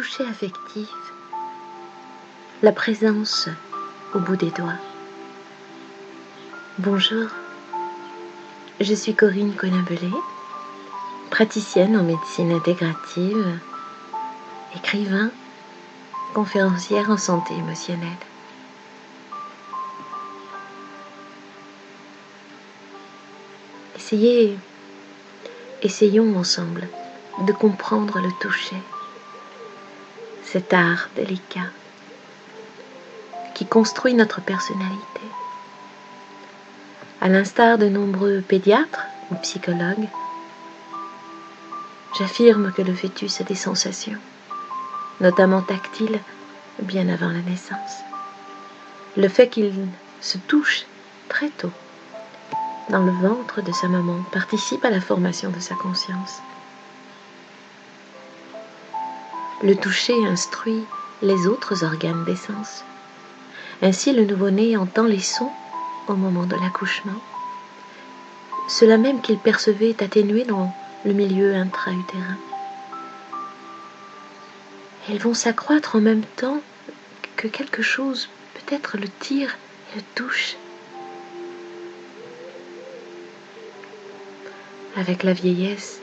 toucher affectif, la présence au bout des doigts. Bonjour, je suis Corinne Collin-Bellet, praticienne en médecine intégrative, écrivain, conférencière en santé émotionnelle. Essayons ensemble de comprendre le toucher, cet art délicat qui construit notre personnalité. À l'instar de nombreux pédiatres ou psychologues, j'affirme que le fœtus a des sensations, notamment tactiles, bien avant la naissance. Le fait qu'il se touche très tôt dans le ventre de sa maman participe à la formation de sa conscience. Le toucher instruit les autres organes des sens. Ainsi, le nouveau-né entend les sons au moment de l'accouchement, cela même qu'il percevait est atténué dans le milieu intra-utérin. Ils vont s'accroître en même temps que quelque chose peut-être le tire et le touche. Avec la vieillesse,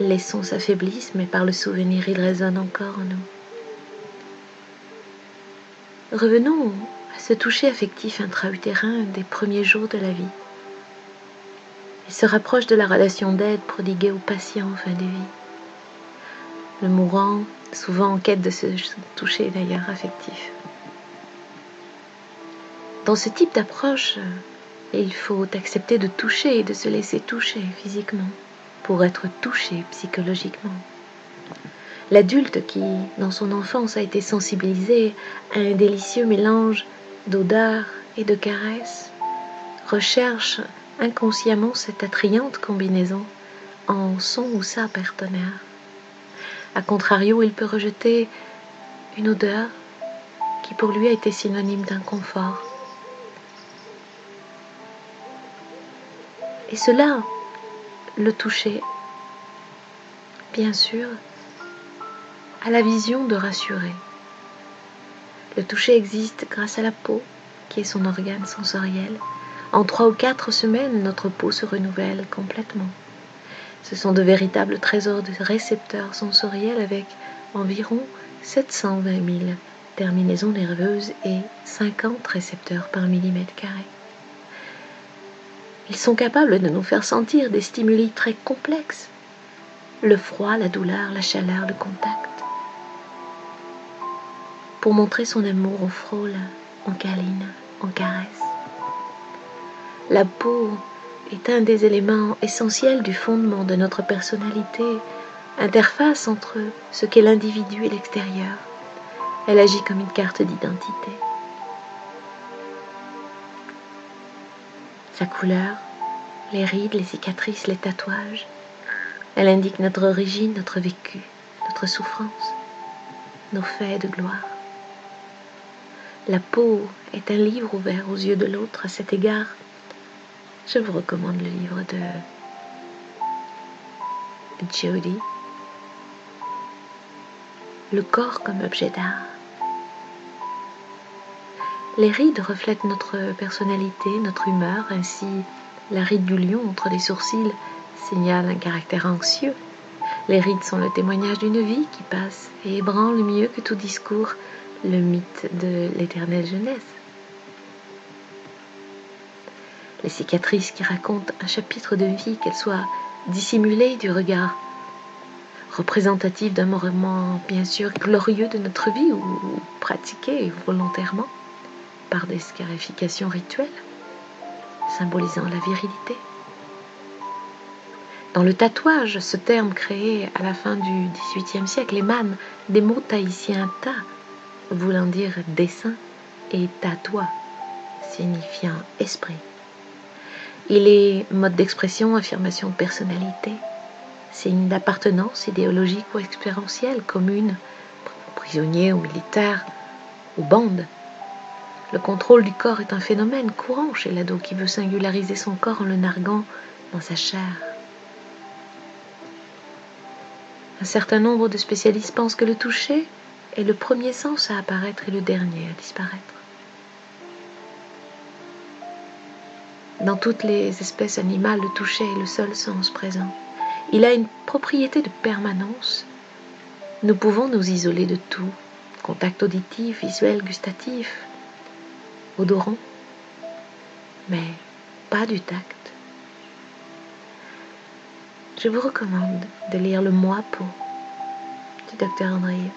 les sons s'affaiblissent, mais par le souvenir, ils résonnent encore en nous. Revenons à ce toucher affectif intra-utérin des premiers jours de la vie. Il se rapproche de la relation d'aide prodiguée aux patients en fin de vie. Le mourant, souvent en quête de ce toucher d'ailleurs affectif. Dans ce type d'approche, il faut accepter de toucher et de se laisser toucher physiquement pour être touché psychologiquement. L'adulte qui, dans son enfance, a été sensibilisé à un délicieux mélange d'odeurs et de caresses, recherche inconsciemment cette attrayante combinaison en son ou sa partenaire. A contrario, il peut rejeter une odeur qui pour lui a été synonyme d'inconfort. Et cela, le toucher, bien sûr, a la vision de rassurer. Le toucher existe grâce à la peau, qui est son organe sensoriel. En 3 ou 4 semaines, notre peau se renouvelle complètement. Ce sont de véritables trésors de récepteurs sensoriels avec environ 720 000 terminaisons nerveuses et 50 récepteurs par millimètre carré. Ils sont capables de nous faire sentir des stimuli très complexes. Le froid, la douleur, la chaleur, le contact. Pour montrer son amour, on frôle, on câline, on caresse. La peau est un des éléments essentiels du fondement de notre personnalité, interface entre ce qu'est l'individu et l'extérieur. Elle agit comme une carte d'identité. Sa couleur, les rides, les cicatrices, les tatouages, elle indique notre origine, notre vécu, notre souffrance, nos faits de gloire. La peau est un livre ouvert aux yeux de l'autre. À cet égard, je vous recommande le livre de Jody, Le corps comme objet d'art. Les rides reflètent notre personnalité, notre humeur, ainsi la ride du lion entre les sourcils signale un caractère anxieux. Les rides sont le témoignage d'une vie qui passe et ébranle mieux que tout discours le mythe de l'éternelle jeunesse. Les cicatrices qui racontent un chapitre de vie, qu'elles soient dissimulées du regard, représentatives d'un moment bien sûr glorieux de notre vie ou pratiquées volontairement par des scarifications rituelles, symbolisant la virilité. Dans le tatouage, ce terme créé à la fin du XVIIIe siècle émane des mots tahitiens ta, voulant dire dessin, et tatua, signifiant esprit. Il est mode d'expression, affirmation de personnalité, signe d'appartenance idéologique ou expérientielle commune, prisonnier ou militaire ou bande. Le contrôle du corps est un phénomène courant chez l'ado qui veut singulariser son corps en le narguant dans sa chair. Un certain nombre de spécialistes pensent que le toucher est le premier sens à apparaître et le dernier à disparaître. Dans toutes les espèces animales, le toucher est le seul sens présent. Il a une propriété de permanence. Nous pouvons nous isoler de tout, contact auditif, visuel, gustatif, odorant, mais pas du tact. Je vous recommande de lire Le Moi Peau du Dr Andrieux.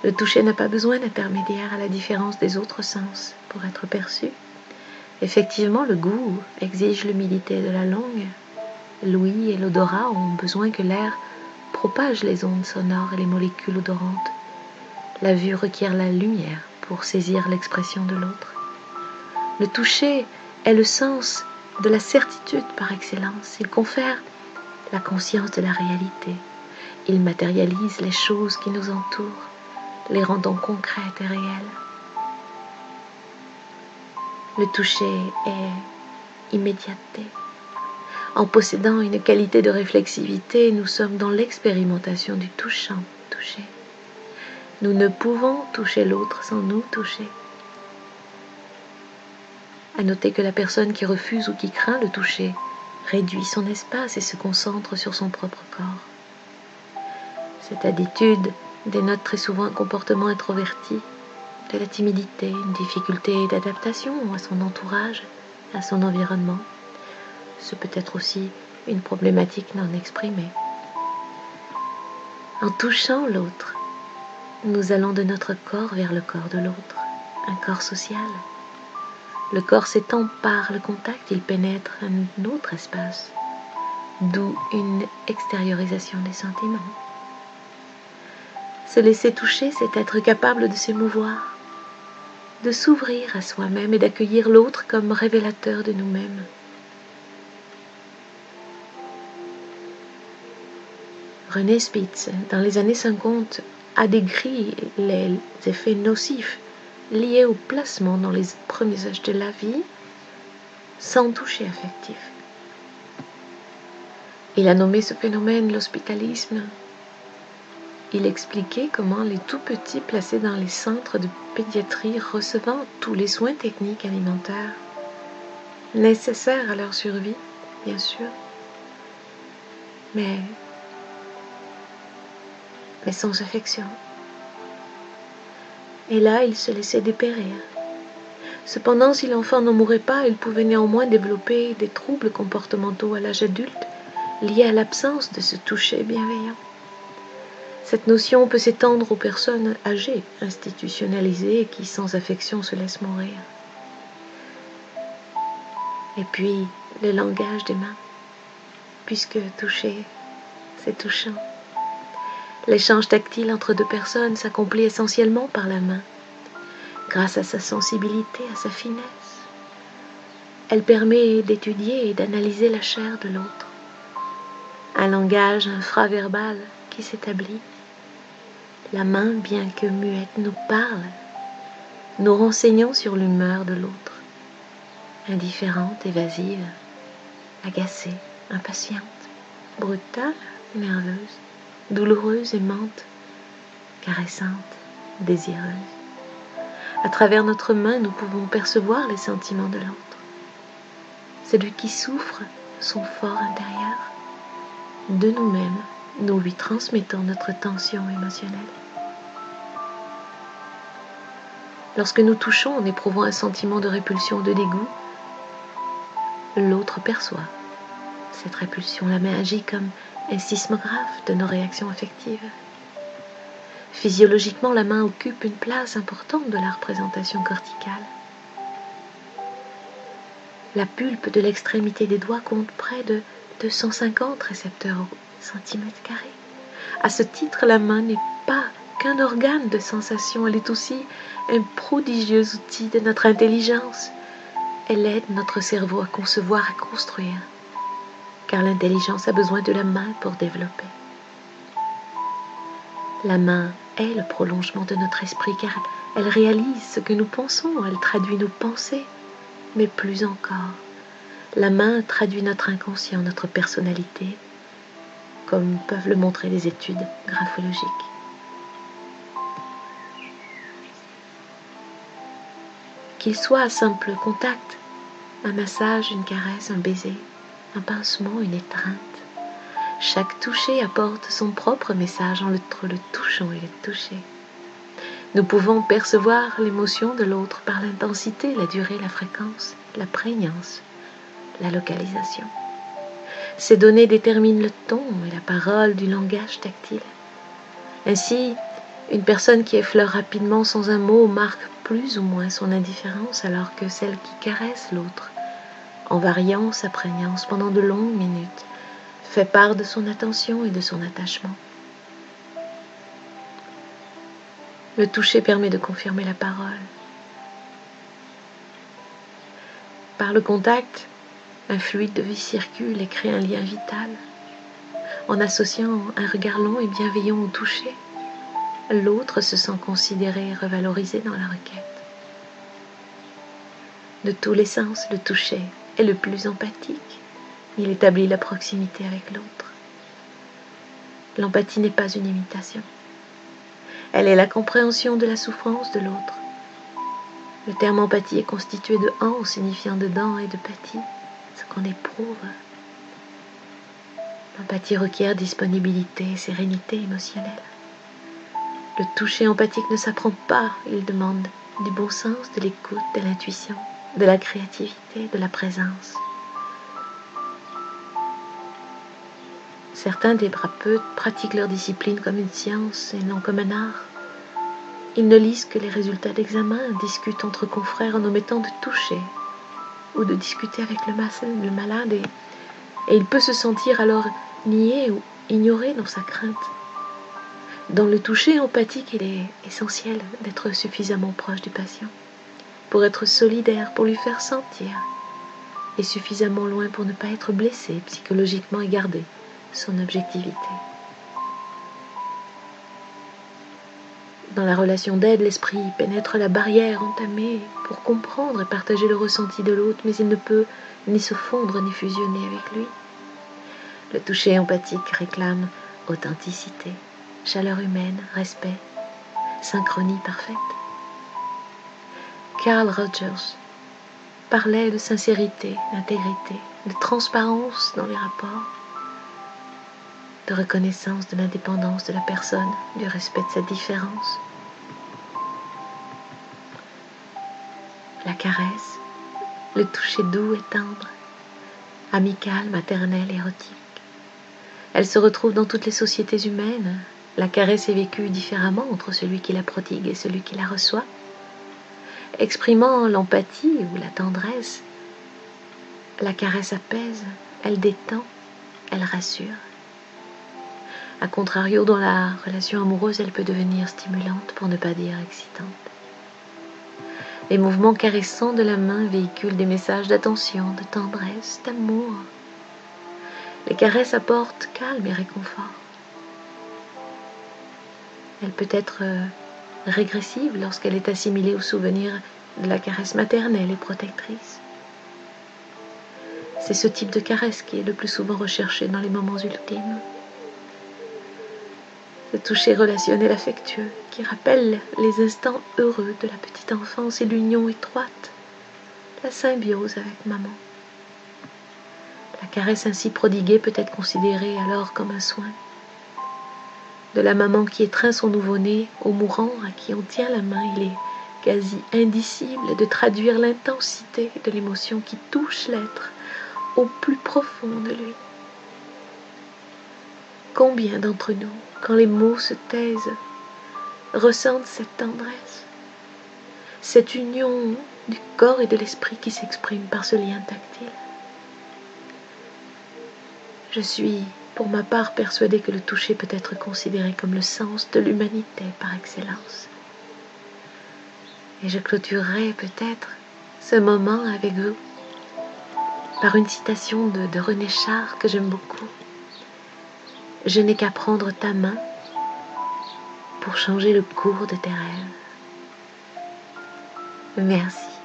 Le toucher n'a pas besoin d'intermédiaire à la différence des autres sens pour être perçu. Effectivement, le goût exige l'humidité de la langue. L'ouïe et l'odorat ont besoin que l'air propage les ondes sonores et les molécules odorantes. La vue requiert la lumière pour saisir l'expression de l'autre. Le toucher est le sens de la certitude par excellence. Il confère la conscience de la réalité. Il matérialise les choses qui nous entourent, les rendant concrètes et réelles. Le toucher est immédiateté. En possédant une qualité de réflexivité, nous sommes dans l'expérimentation du touchant touché. Nous ne pouvons toucher l'autre sans nous toucher. À noter que la personne qui refuse ou qui craint le toucher réduit son espace et se concentre sur son propre corps. Cette attitude dénote très souvent un comportement introverti, de la timidité, une difficulté d'adaptation à son entourage, à son environnement. Ce peut être aussi une problématique non exprimée. En touchant l'autre, nous allons de notre corps vers le corps de l'autre, un corps social. Le corps s'étend par le contact, il pénètre un autre espace, d'où une extériorisation des sentiments. Se laisser toucher, c'est être capable de s'émouvoir, de s'ouvrir à soi-même et d'accueillir l'autre comme révélateur de nous-mêmes. René Spitz, dans les années 50, a décrit les effets nocifs liés au placement dans les premiers âges de la vie sans toucher affectif. Il a nommé ce phénomène l'hospitalisme. Il expliquait comment les tout-petits placés dans les centres de pédiatrie recevant tous les soins techniques alimentaires nécessaires à leur survie, bien sûr, mais sans affection. Et là, il se laissait dépérir. Cependant, si l'enfant n'en mourait pas, il pouvait néanmoins développer des troubles comportementaux à l'âge adulte liés à l'absence de ce toucher bienveillant. Cette notion peut s'étendre aux personnes âgées, institutionnalisées, qui sans affection se laissent mourir. Et puis, le langage des mains, puisque toucher, c'est touchant. L'échange tactile entre deux personnes s'accomplit essentiellement par la main, grâce à sa sensibilité, à sa finesse. Elle permet d'étudier et d'analyser la chair de l'autre. Un langage infraverbal qui s'établit. La main, bien que muette, nous parle, nous renseignant sur l'humeur de l'autre. Indifférente, évasive, agacée, impatiente, brutale, nerveuse, douloureuse, aimante, caressante, désireuse. À travers notre main, nous pouvons percevoir les sentiments de l'autre. Celui qui souffre son fort intérieur. De nous-mêmes, nous lui transmettons notre tension émotionnelle. Lorsque nous touchons en éprouvant un sentiment de répulsion, de dégoût, l'autre perçoit cette répulsion. La main agit comme un sismographe de nos réactions affectives. Physiologiquement, la main occupe une place importante de la représentation corticale. La pulpe de l'extrémité des doigts compte près de 250 récepteurs au centimètre carré. À ce titre, la main n'est pas qu'un organe de sensation, elle est aussi un prodigieux outil de notre intelligence. Elle aide notre cerveau à concevoir, à construire, car l'intelligence a besoin de la main pour développer. La main est le prolongement de notre esprit, car elle réalise ce que nous pensons, elle traduit nos pensées, mais plus encore, la main traduit notre inconscient, notre personnalité, comme peuvent le montrer les études graphologiques. Qu'il soit un simple contact, un massage, une caresse, un baiser, un pincement, une étreinte, chaque toucher apporte son propre message entre le touchant et le touché. Nous pouvons percevoir l'émotion de l'autre par l'intensité, la durée, la fréquence, la prégnance, la localisation. Ces données déterminent le ton et la parole du langage tactile. Ainsi, une personne qui effleure rapidement sans un mot marque plus ou moins son indifférence, alors que celle qui caresse l'autre, en variant sa prégnance pendant de longues minutes, fait part de son attention et de son attachement. Le toucher permet de confirmer la parole. Par le contact, un fluide de vie circule et crée un lien vital. En associant un regard long et bienveillant au toucher, l'autre se sent considéré et revalorisé dans la requête. De tous les sens, le toucher est le plus empathique. Il établit la proximité avec l'autre. L'empathie n'est pas une imitation. Elle est la compréhension de la souffrance de l'autre. Le terme empathie est constitué de en signifiant dedans et de pathie, ce qu'on éprouve. L'empathie requiert disponibilité et sérénité émotionnelle. Le toucher empathique ne s'apprend pas, il demande du bon sens, de l'écoute, de l'intuition, de la créativité, de la présence. Certains thérapeutes pratiquent leur discipline comme une science et non comme un art. Ils ne lisent que les résultats d'examen, discutent entre confrères en omettant de toucher ou de discuter avec le malade et il peut se sentir alors nié ou ignoré dans sa crainte. Dans le toucher empathique, il est essentiel d'être suffisamment proche du patient pour être solidaire, pour lui faire sentir et suffisamment loin pour ne pas être blessé psychologiquement et garder son objectivité. Dans la relation d'aide, l'esprit pénètre la barrière entamée pour comprendre et partager le ressenti de l'autre, mais il ne peut ni se fondre ni fusionner avec lui. Le toucher empathique réclame authenticité, chaleur humaine, respect, synchronie parfaite. Carl Rogers parlait de sincérité, d'intégrité, de transparence dans les rapports, de reconnaissance de l'indépendance de la personne, du respect de sa différence. La caresse, le toucher doux et tendre, amical, maternel, érotique. Elle se retrouve dans toutes les sociétés humaines. La caresse est vécue différemment entre celui qui la prodigue et celui qui la reçoit. Exprimant l'empathie ou la tendresse, la caresse apaise, elle détend, elle rassure. A contrario, dans la relation amoureuse, elle peut devenir stimulante, pour ne pas dire excitante. Les mouvements caressants de la main véhiculent des messages d'attention, de tendresse, d'amour. Les caresses apportent calme et réconfort. Elle peut être régressive lorsqu'elle est assimilée au souvenir de la caresse maternelle et protectrice. C'est ce type de caresse qui est le plus souvent recherché dans les moments ultimes. Le toucher relationnel affectueux qui rappelle les instants heureux de la petite enfance et l'union étroite, la symbiose avec maman. La caresse ainsi prodiguée peut être considérée alors comme un soin. De la maman qui étreint son nouveau-né au mourant à qui on tient la main, il est quasi indicible de traduire l'intensité de l'émotion qui touche l'être au plus profond de lui. Combien d'entre nous, quand les mots se taisent, ressentent cette tendresse, cette union du corps et de l'esprit qui s'exprime par ce lien tactile? Je suis, pour ma part, persuadée que le toucher peut être considéré comme le sens de l'humanité par excellence. Et je clôturerai peut-être ce moment avec vous par une citation de René Char que j'aime beaucoup. Je n'ai qu'à prendre ta main pour changer le cours de tes rêves. Merci.